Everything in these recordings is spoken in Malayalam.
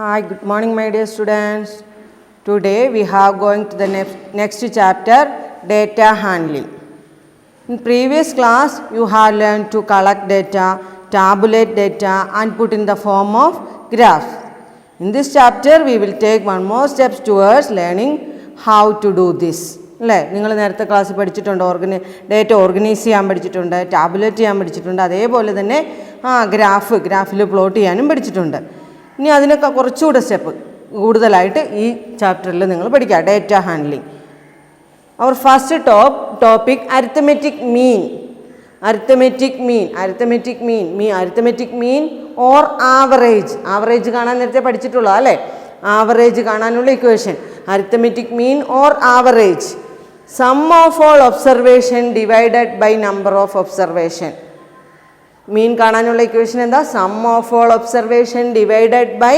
Hi, good morning my dear students. Today we are going to the next chapter, data handling. In previous class you have learned to collect data, tabulate data and put in the form of graphs. In this chapter we will take one more steps towards learning how to do this. അല്ലേ, നിങ്ങൾ നേരത്തെ ക്ലാസ്സിൽ പഠിച്ചിട്ടുണ്ട്, ഡേറ്റ ഓർഗനൈസ് ചെയ്യാൻ പഠിച്ചിട്ടുണ്ട്, ടാബുലേറ്റ് ചെയ്യാൻ പഠിച്ചിട്ടുണ്ട്, അതേപോലെ തന്നെ ഗ്രാഫിൽ പ്ലോട്ട് ചെയ്യാനും പഠിച്ചിട്ടുണ്ട്. ഇനി അതിനൊക്കെ കുറച്ചുകൂടെ സ്റ്റെപ്പ് കൂടുതലായിട്ട് ഈ ചാപ്റ്ററിൽ നിങ്ങൾ പഠിക്കുക, ഡേറ്റ ഹാൻഡ്ലിംഗ്. അവർ first topic arithmetic mean. Arithmetic mean or average കാണാൻ നേരത്തെ പഠിച്ചിട്ടുള്ളൂ അല്ലേ, ആവറേജ് കാണാനുള്ള equation arithmetic mean or average. Sum of all observation divided by number of observation. Mean കാണാനുള്ള ഇക്വേഷൻ എന്താ? Sum of all observation divided by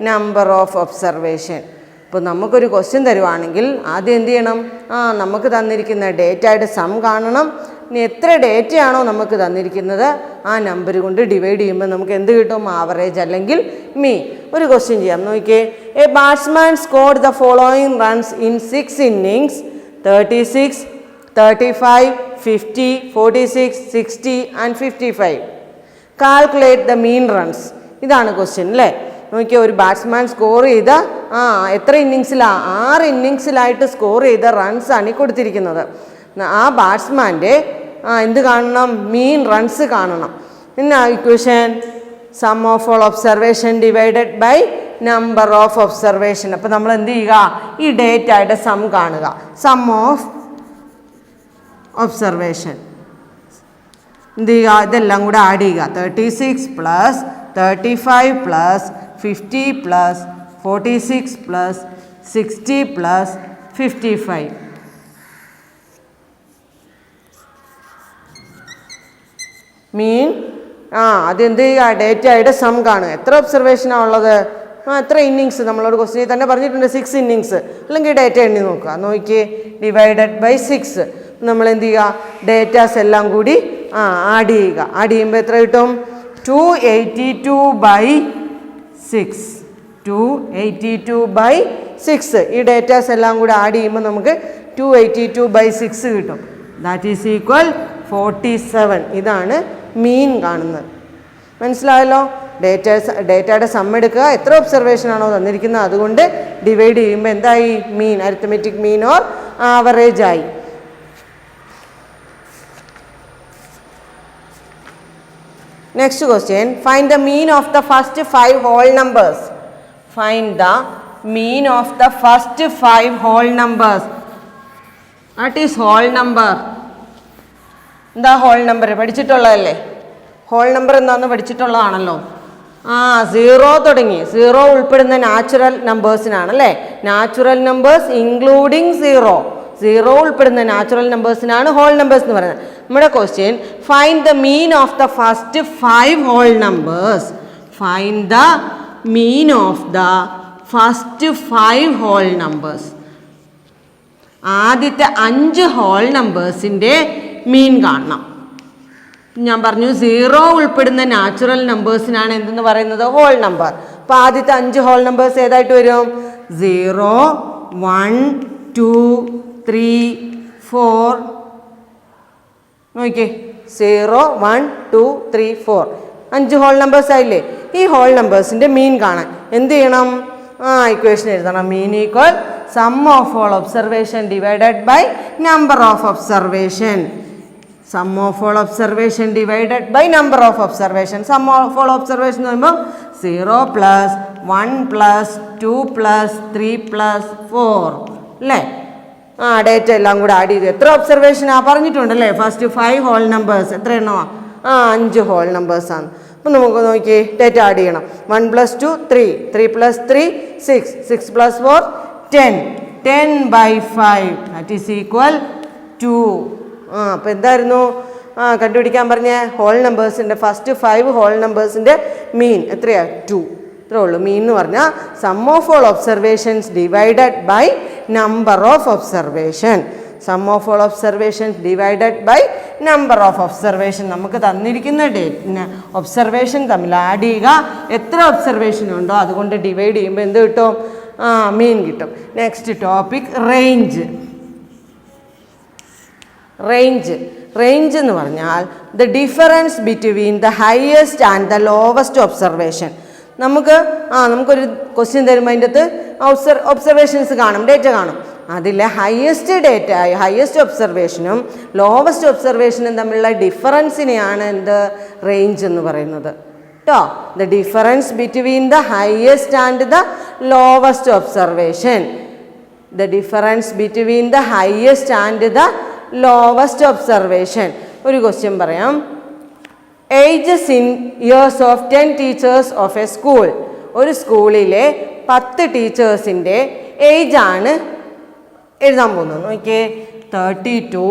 number of observation. ഇപ്പോൾ നമുക്കൊരു ക്വസ്റ്റ്യൻ തരുവാണെങ്കിൽ ആദ്യം എന്ത് ചെയ്യണം? നമുക്ക് തന്നിരിക്കുന്ന ഡേറ്റയുടെ സം കാണണം. ഇനി എത്ര ഡേറ്റയാണോ നമുക്ക് തന്നിരിക്കുന്നത് ആ നമ്പർ കൊണ്ട് ഡിവൈഡ് ചെയ്യുമ്പോൾ നമുക്ക് എന്ത് കിട്ടും? ആവറേജ് അല്ലെങ്കിൽ മീൻ. ഒരു ക്വസ്റ്റ്യൻ ചെയ്യാം, നോക്കിയേ. A batsman scored the following runs in 6 innings, 36, 35, 50, 46, 60 and 55. Calculate the mean runs. ഇതാണ് ക്വസ്റ്റ്യൻ അല്ലേ. നോക്കിയാൽ ഒരു ബാറ്റ്സ്മാൻ സ്കോർ ചെയ്ത എത്ര ഇന്നിങ്സിലാണ്? 6 ഇന്നിങ്സിലായിട്ട് സ്കോർ ചെയ്ത റൺസാണ് ഈ കൊടുത്തിരിക്കുന്നത്. ആ ബാറ്റ്സ്മാൻ്റെ എന്ത് കാണണം? മീൻ റൺസ് കാണണം. എന്നാ equation? Sum of all observation divided by number of observation. അപ്പോൾ നമ്മൾ എന്ത് ചെയ്യുക? ഈ ഡേറ്റയുടെ സം കാണുക. സം ഓഫ് ഒബ്സർവേഷൻ എന്ത് ചെയ്യുക? ഇതെല്ലാം കൂടെ ആഡ് ചെയ്യുക. 36 plus 35 plus 50 plus 46 plus 60 plus 55. മീൻ അതെന്ത് ചെയ്യുക? ഡേറ്റയുടെ സം കാണുക. എത്ര ഒബ്സർവേഷനാണ് ഉള്ളത്? എത്ര ഇന്നിങ്സ്? നമ്മളോട് ക്വസ്റ്റ്യൻ തന്നെ പറഞ്ഞിട്ടുണ്ട് 6 innings. അല്ലെങ്കിൽ ഡേറ്റ എണ്ണി നോക്കുക. നോക്കിയേ, ഡിവൈഡഡ് ബൈ 6. നമ്മൾ എന്ത് ചെയ്യുക? ഡേറ്റാസ് എല്ലാം കൂടി ആഡ് ചെയ്യുക. ആഡ് ചെയ്യുമ്പോൾ എത്ര കിട്ടും? 282/6. 282/6. ഈ ഡേറ്റാസ് എല്ലാം കൂടി ആഡ് ചെയ്യുമ്പോൾ നമുക്ക് 282/6 കിട്ടും. That is equal 47. ഇതാണ് മീൻ കാണുന്നത്. മനസ്സിലായല്ലോ? ഡേറ്റയുടെ സം എടുക്കുക. എത്ര ഒബ്സർവേഷൻ ആണോ തന്നിരിക്കുന്നത് അതുകൊണ്ട് ഡിവൈഡ് ചെയ്യുമ്പോൾ എന്തായി? മീൻ, അരിത്തമെറ്റിക് മീൻ ഓർ ആവറേജ് ആയി. Next question, find the mean of the first 5 whole numbers. Find the mean of the first 5 whole numbers. What is whole number? എന്താ ഹോൾ നമ്പർ? പഠിച്ചിട്ടുള്ളതല്ലേ? ഹോൾ നമ്പർ എന്താണെന്ന് പഠിച്ചിട്ടുള്ളതാണല്ലോ. 0 തുടങ്ങി 0 ഉൾപ്പെടുന്ന നാച്ചുറൽ നമ്പേഴ്സിനാണല്ലേ. നാച്ചുറൽ നമ്പേഴ്സ് ഇൻക്ലൂഡിങ് 0 ഉൾപ്പെടുന്ന നാച്ചുറൽ നമ്പേഴ്സിനാണ് ഹോൾ നമ്പേഴ്സ് എന്ന് പറയുന്നത്. നമ്മുടെ question, find the mean of the first 5 whole numbers. Find the mean of the first 5 whole numbers. ആദ്യത്തെ 5 ഹോൾ നമ്പേഴ്സിൻ്റെ മീൻ കാണണം. ഞാൻ പറഞ്ഞു 0 ഉൾപ്പെടുന്ന നാച്ചുറൽ നമ്പേഴ്സിനാണ് എന്തെന്ന് പറയുന്നത്? Whole number. അപ്പോൾ ആദ്യത്തെ 5 ഹോൾ നമ്പേഴ്സ് ഏതായിട്ട് വരും? 0, 1, 2, 3, 4. നോക്കിയേ, 0, 1, 2, 3, 4. 5 ഹോൾ നമ്പേഴ്സ് ആയില്ലേ? ഈ ഹോൾ നമ്പേഴ്സിൻ്റെ മീൻ കാണാൻ എന്ത് ചെയ്യണം? ഇക്വേഷൻ എഴുതണം. Mean equal sum of all observation divided by number of observation. Sum of all observation divided by number of observation. Sum of all observation എന്ന് പറയുമ്പോൾ 0 പ്ലസ് 1 പ്ലസ് 2 പ്ലസ് 3 പ്ലസ് 4 അല്ലേ. ഡേറ്റ എല്ലാം കൂടെ ആഡ് ചെയ്തു. എത്ര ഒബ്സർവേഷനാണ് പറഞ്ഞിട്ടുണ്ടല്ലേ? ഫസ്റ്റ് 5 ഹോൾ നമ്പേഴ്സ് എത്ര എണ്ണമാണ്? 5 ഹോൾ നമ്പേഴ്സാണ്. അപ്പം നമുക്ക് നോക്കി ഡേറ്റ ആഡ് ചെയ്യണം. 1 + 2 3, 3 + 3 6, 6 + 4 10. 10/5 ദാറ്റ് ഈസ് ഈക്വൽ 2. അപ്പോൾ എന്തായിരുന്നു കണ്ടുപിടിക്കാൻ പറഞ്ഞ? ഹോൾ നമ്പേഴ്സിൻ്റെ ഫസ്റ്റ് 5 ഹോൾ നമ്പേഴ്സിൻ്റെ മീൻ എത്രയാണ്? 2. ഇത്രേ ഉള്ളൂ. മീൻ എന്ന് പറഞ്ഞാൽ sum of all observations divided by number of observation. Sum of all observations divided by number of observation. നമുക്ക് തന്നിരിക്കുന്ന ഒബ്സർവേഷൻ തമ്മിൽ ആഡ് ചെയ്യുക. എത്ര ഒബ്സർവേഷൻ ഉണ്ടോ അതുകൊണ്ട് ഡിവൈഡ് ചെയ്യുമ്പോൾ എന്ത് കിട്ടും? മീൻ കിട്ടും. Next topic range. റേഞ്ച് എന്ന് പറഞ്ഞാൽ the difference between the highest and the lowest observation. നമുക്കൊരു ക്വസ്റ്റ്യൻ തരുമ്പോൾ അതിൻ്റെ അകത്ത് ഒബ്സർവേഷൻസ് കാണും, ഡേറ്റ കാണും. അതിലെ ഹയസ്റ്റ് ഒബ്സർവേഷനും ലോവസ്റ്റ് ഒബ്സർവേഷനും തമ്മിലുള്ള ഡിഫറൻസിനെയാണ് എന്ത്? റേഞ്ച് എന്ന് പറയുന്നത് കേട്ടോ. The difference between the highest and the lowest observation. The difference between the highest and the lowest observation. ഒരു ക്വസ്റ്റ്യൻ പറയാം. Ages in years of 10 teachers of A school. ഒരു സ്കൂളിലെ 10 ടീച്ചേഴ്സിൻ്റെ ഏജ് ആണ് എഴുതാൻ പോകുന്നത്. നോക്കിയേ, 32,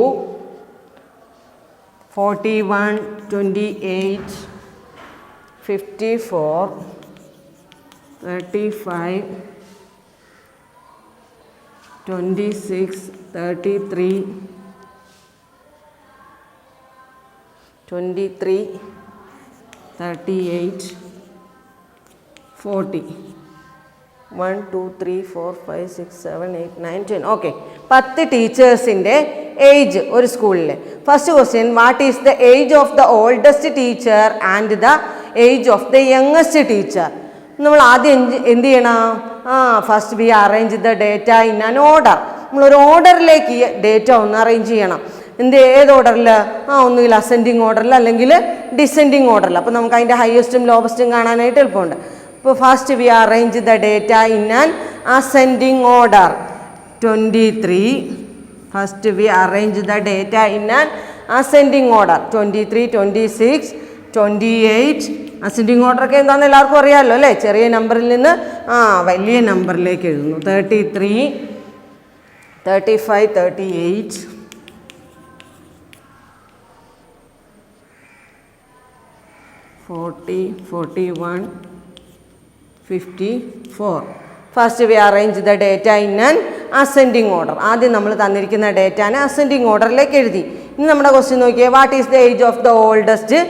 41, 28, 54, 35, 26, 33, 23, 38, 40. 1, 2, 3, 4, 5, 6, 7, 8, 9, 10. ഓക്കെ, 10 ടീച്ചേഴ്സിൻ്റെ ഏജ് ഒരു സ്കൂളിൽ. First question, what is the age of the oldest teacher and the age of the youngest teacher? നമ്മൾ ആദ്യം എന്ത് ചെയ്യണം? First we arrange the data in an order. നമ്മളൊരു ഓർഡറിലേക്ക് ഡേറ്റ ഒന്ന് അറേഞ്ച് ചെയ്യണം. ഏത് ഓർഡറിൽ? ഒന്നുകിൽ അസെൻഡിങ് ഓർഡറിൽ അല്ലെങ്കിൽ ഡിസെൻഡിങ് ഓർഡറിൽ. അപ്പോൾ നമുക്ക് അതിൻ്റെ ഹയസ്റ്റും ലോവസ്റ്റും കാണാനായിട്ട് എളുപ്പമുണ്ട്. അപ്പോൾ first we arrange the data in an ascending order. 23. First we arrange the data in an ascending order. 23, 26, 28. Ascending ഓർഡറൊക്കെ എന്താണെന്ന് എല്ലാവർക്കും അറിയാമല്ലോ അല്ലേ? ചെറിയ നമ്പറിൽ നിന്ന് വലിയ നമ്പറിലേക്ക് എഴുതുന്നു. 33, 35, 38, 40, 41, 54. First we arrange the data in an ascending order. ആദ്യം നമ്മൾ തന്നിരിക്കുന്ന ഡേറ്റാനെ അസെൻഡിങ് ഓർഡറിലേക്ക് എഴുതി. ഇനി നമ്മുടെ ക്വസ്റ്റ്യൻ നോക്കിയേ, what is the age of the oldest?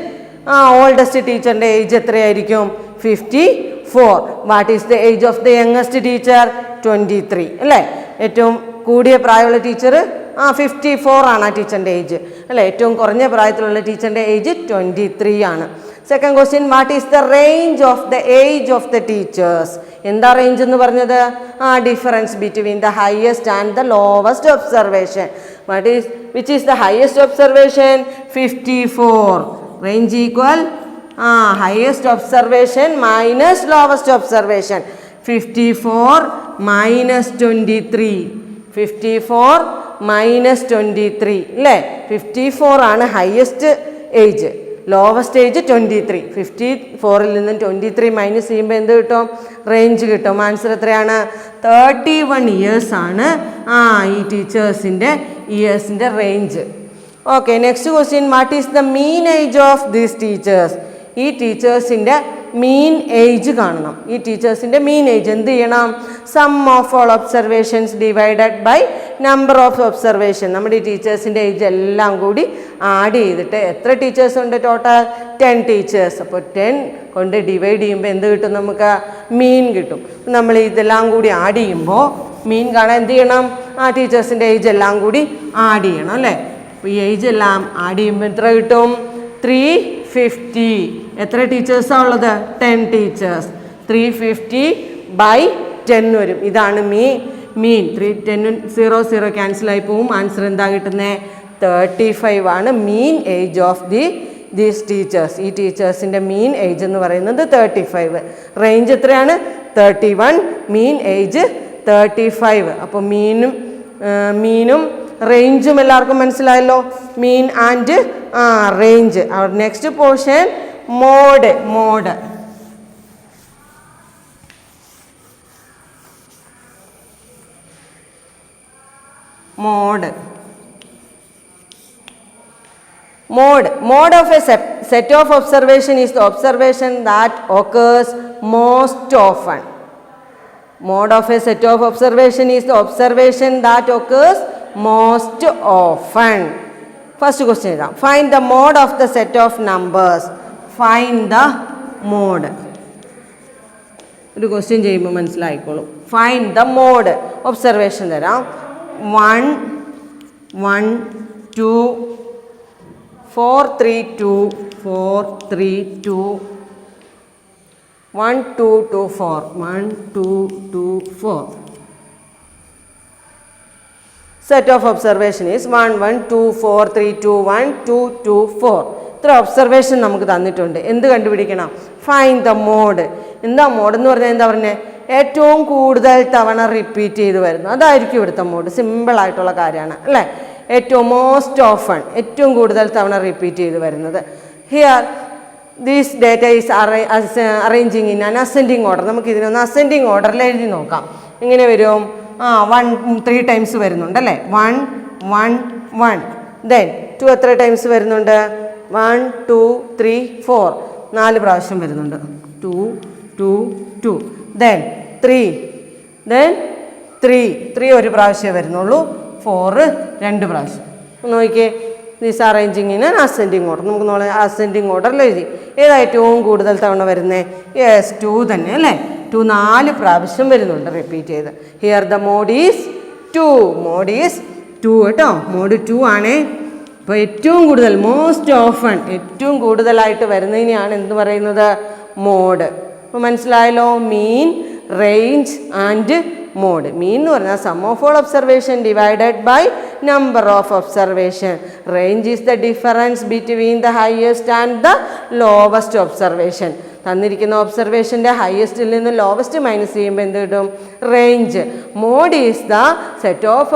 Oldest ടീച്ചറിൻ്റെ ഏജ് എത്രയായിരിക്കും? 54. What is the age of the youngest teacher? 23 അല്ലേ? ഏറ്റവും കൂടിയ പ്രായമുള്ള ടീച്ചർ 54 ആണ് ആ ടീച്ചറിൻ്റെ ഏജ് അല്ലേ? ഏറ്റവും കുറഞ്ഞ പ്രായത്തിലുള്ള ടീച്ചറിൻ്റെ ഏജ് 23 ആണ്. Second question, what is the range of the age of the teachers? എന്താ റേഞ്ച് എന്ന് പറഞ്ഞത്? Difference between the highest and the lowest observation. Which is the highest observation? 54. Range equal highest observation minus lowest observation. 54 minus 23. 54 minus 23 അല്ലേ? 54 ആണ് ഹയസ്റ്റ് ഏജ്, ലോവസ്റ്റ് ഏജ് 23. 54ൽ നിന്നും 23 മൈനസ് ചെയ്യുമ്പോൾ എന്ത് കിട്ടും? റേഞ്ച് കിട്ടും. ആൻസർ എത്രയാണ്? 31 ഇയേഴ്സ് ആണ് ഈ ടീച്ചേഴ്സിൻ്റെ ഇയേഴ്സിൻ്റെ range. Okay, next question, what is the mean age of these teachers? ഈ ടീച്ചേഴ്സിൻ്റെ മീൻ ഏജ് കാണണം. ഈ ടീച്ചേഴ്സിൻ്റെ മീൻ ഏജ് എന്ത് ചെയ്യണം? Sum of all observations divided by number of observation. നമ്മുടെ ഈ ടീച്ചേഴ്സിൻ്റെ ഏജ് എല്ലാം കൂടി ആഡ് ചെയ്തിട്ട് എത്ര ടീച്ചേഴ്സ് ഉണ്ട്? Total 10 teachers. അപ്പോൾ 10 കൊണ്ട് ഡിവൈഡ് ചെയ്യുമ്പോൾ എന്ത് കിട്ടും? നമുക്ക് മീൻ കിട്ടും. നമ്മൾ ഇതെല്ലാം കൂടി ആഡ് ചെയ്യുമ്പോൾ മീൻ കാണാൻ എന്ത് ചെയ്യണം? ടീച്ചേഴ്സിൻ്റെ ഏജ് എല്ലാം കൂടി ആഡ് ചെയ്യണം അല്ലേ? അപ്പോൾ ഈ ഏജ് എല്ലാം ആഡ് ചെയ്യുമ്പോൾ എത്ര കിട്ടും? 350. എത്ര ടീച്ചേഴ്സാണ് ഉള്ളത്? 10 ടീച്ചേഴ്സ്. 350 ബൈ 10 വരും. ഇതാണ് മീൻ. 10 0 ക്യാൻസലായി പോവും. ആൻസർ എന്താ കിട്ടുന്നത്? 35 ആണ് മീൻ ഏജ് ഓഫ് ദീസ് ടീച്ചേഴ്സ്. ഈ ടീച്ചേഴ്സിൻ്റെ മീൻ ഏജ് എന്ന് പറയുന്നത് 35. റേഞ്ച് എത്രയാണ്? 31. Mean age 35. അപ്പോൾ മീനും റേഞ്ചും എല്ലാവർക്കും മനസ്സിലായല്ലോ. Mean and range. അവർ next portion mode. Mode of a set of observation is the observation that occurs most often. Mode of a set of observation is the observation that occurs most often. First question എഴുതാം. Find the mode of the set of numbers. Find the mode. ഒരു ക്വസ്റ്റ്യൻ ചെയ്യുമ്പോൾ മനസ്സിലായിക്കോളും. Find the mode. ഒബ്സർവേഷൻ തരാം. 1 1 2 4 3 2 4 3 2 1 2 2 4 1 2 2 4. Set of observation is 1 1 2 4 3 2 1 2 2 4. ഇത്ര ഒബ്സർവേഷൻ നമുക്ക് തന്നിട്ടുണ്ട്. എന്ത് കണ്ടുപിടിക്കണം? Find the mode. എന്താ മോഡ് എന്ന് പറഞ്ഞാൽ എന്താ പറഞ്ഞത്? ഏറ്റവും കൂടുതൽ തവണ റിപ്പീറ്റ് ചെയ്ത് വരുന്നു, അതായിരിക്കും ഇവിടുത്തെ മോഡ്. സിമ്പിളായിട്ടുള്ള കാര്യമാണ് അല്ലേ? ഏറ്റവും മോസ്റ്റ് ഓഫൺ, ഏറ്റവും കൂടുതൽ തവണ റിപ്പീറ്റ് ചെയ്ത് വരുന്നത്. Here this data is arranging in an ascending order. നമുക്ക് ഇതിനൊന്ന് അസെൻഡിങ് ഓർഡറിൽ എഴുതി നോക്കാം. എങ്ങനെ വരും? 1 3 ടൈംസ് വരുന്നുണ്ട് അല്ലേ? 1 1 1. ദെൻ 2 എത്ര ടൈംസ് വരുന്നുണ്ട്? 1 2 3 4 4 പ്രാവശ്യം വരുന്നുണ്ട്. 2 2 2. ദെൻ 3 3 ഒരു പ്രാവശ്യമേ വരുന്നുള്ളൂ. 4 2 പ്രാവശ്യം. നോക്കിയേ, this arranging in an ascending order. നമുക്ക് നോളെ അസെൻഡിങ് ഓർഡറിൽ എഴുതി. ഏതാ ഏറ്റവും കൂടുതൽ തവണ വരുന്നത്? യെസ്, 2 തന്നെ അല്ലേ? 2 4 പ്രാവശ്യം വരുന്നുണ്ട് റിപ്പീറ്റ് ചെയ്ത്. Here the mode is 2. Mode is 2 കേട്ടോ. മോഡ് 2 ആണേ. അപ്പോൾ ഏറ്റവും കൂടുതൽ, മോസ്റ്റ് ഓഫൺ, ഏറ്റവും കൂടുതലായിട്ട് വരുന്നതിനെയാണ് എന്ത് പറയുന്നത്? മോഡ്. അപ്പോൾ മനസ്സിലായല്ലോ? Mean, range and mode. Mean എന്ന് പറഞ്ഞാൽ sum of all observation divided by number of observation. Range is the difference between the highest and the lowest observation. തന്നിരിക്കുന്ന ഒബ്സർവേഷൻ്റെ ഹയസ്റ്റിൽ നിന്ന് ലോവസ്റ്റ് മൈനസ് ചെയ്യുമ്പോൾ എന്ത് കിട്ടും? Range. Mode is the set of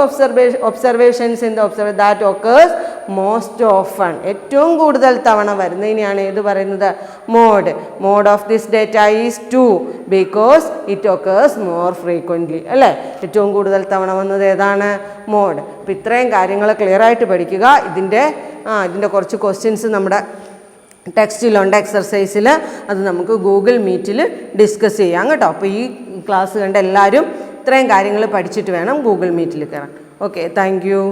observations in the that occurs most often. ഏറ്റവും കൂടുതൽ തവണ വരുന്നതിനെയാണ് ഏത് പറയുന്നത്? Mode. Mode of this data is 2 because it occurs more frequently അല്ലേ? ഏറ്റവും കൂടുതൽ തവണ വന്നത് ഏതാണ്? മോഡ്. അപ്പോൾ ഇത്രയും കാര്യങ്ങൾ ക്ലിയർ ആയിട്ട് പഠിക്കുക. ഇതിൻ്റെ കുറച്ച് ക്വസ്റ്റ്യൻസ് നമ്മുടെ ടെക്സ്റ്റിലുണ്ട്, എക്സർസൈസിൽ. അത് നമുക്ക് ഗൂഗിൾ മീറ്റിൽ ഡിസ്കസ് ചെയ്യാം കേട്ടോ. അപ്പോൾ ഈ ക്ലാസ് കണ്ട് എല്ലാവരും ഇത്രയും കാര്യങ്ങൾ പഠിച്ചിട്ട് വേണം ഗൂഗിൾ മീറ്റിൽ കയറാൻ. Okay, thank you.